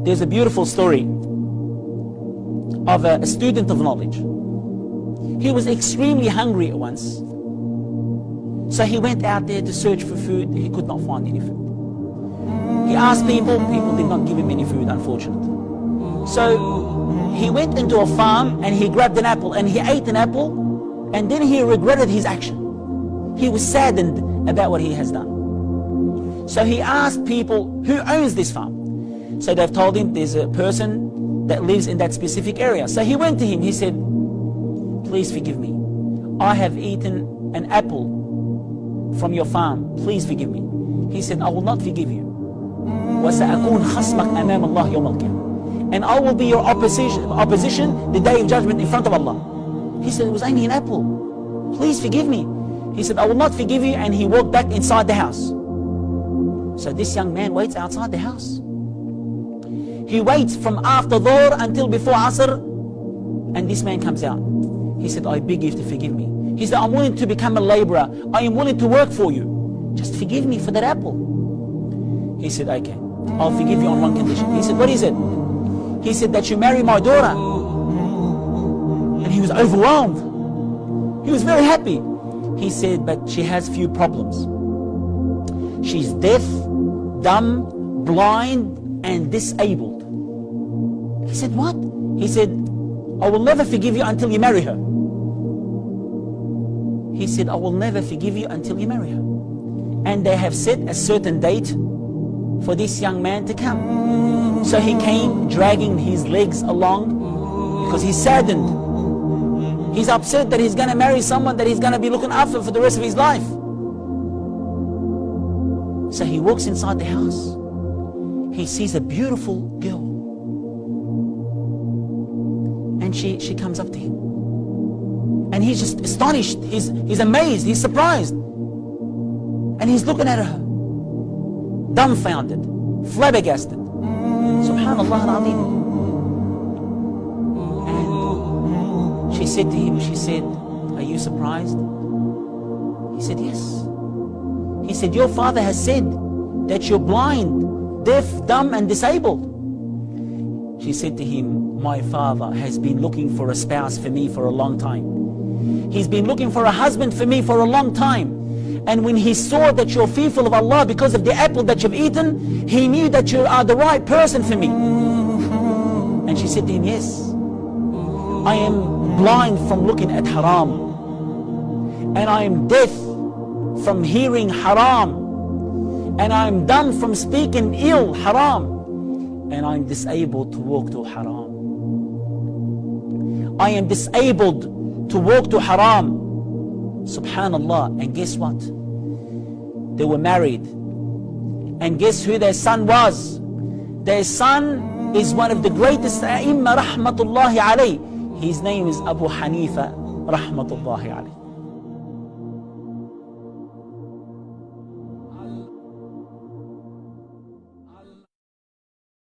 There's a beautiful story of a student of knowledge. He was extremely hungry at once. So he went out there to search for food. He could not find any food. He asked people. People did not give him any food, unfortunately. So he went into a farm and he grabbed an apple and he ate an apple, and then he regretted his action. He was saddened about what he has done. So he asked people, who owns this farm? So they've told him there's a person that lives in that specific area. So he went to him. He said, please forgive me. I have eaten an apple from your farm. Please forgive me. He said, I will not forgive you. وَسَأَكُونْ خَصْمَكْ أَمَامَ اللَّهِ يَوْمَ الْقِيَامَةِ. And I will be your opposition the day of judgment in front of Allah. He said, it was only an apple. Please forgive me. He said, I will not forgive you. And he walked back inside the house. So this young man waits outside the house. He waits from after Dhuhr until before Asr, and this man comes out. He said, I beg you to forgive me. He said, I'm willing to become a laborer. I am willing to work for you. Just forgive me for that apple. He said, okay, I'll forgive you on one condition. He said, what is it? He said, that you marry my daughter. And he was overwhelmed. He was very happy. He said, but she has few problems. She's deaf, dumb, blind, and disabled. He said, what? He said, I will never forgive you until you marry her. He said, I will never forgive you until you marry her. And they have set a certain date for this young man to come. So he came dragging his legs along because he's saddened. He's upset that he's going to marry someone that he's going to be looking after for the rest of his life. So he walks inside the house. He sees a beautiful girl. And she comes up to him. And he's just astonished. He's amazed. He's surprised. And he's looking at her. Dumbfounded. Flabbergasted. Subhanallah al-Azim. And she said to him, she said, are you surprised? He said, yes. He said, your father has said that you're blind, deaf, dumb, and disabled. She said to him, my father has been looking for a spouse for me for a long time. He's been looking for a husband for me for a long time. And when he saw that you're fearful of Allah because of the apple that you've eaten, he knew that you are the right person for me. And she said to him, yes, I am blind from looking at haram. And I am deaf from hearing haram. And I am dumb from speaking ill haram. And I am disabled to walk to haram. I am disabled to walk to haram. Subhanallah. And guess what? They were married. And guess who their son was? Their son is one of the greatest A'imma rahmatullahi alayh. His name is Abu Hanifa rahmatullahi alayh.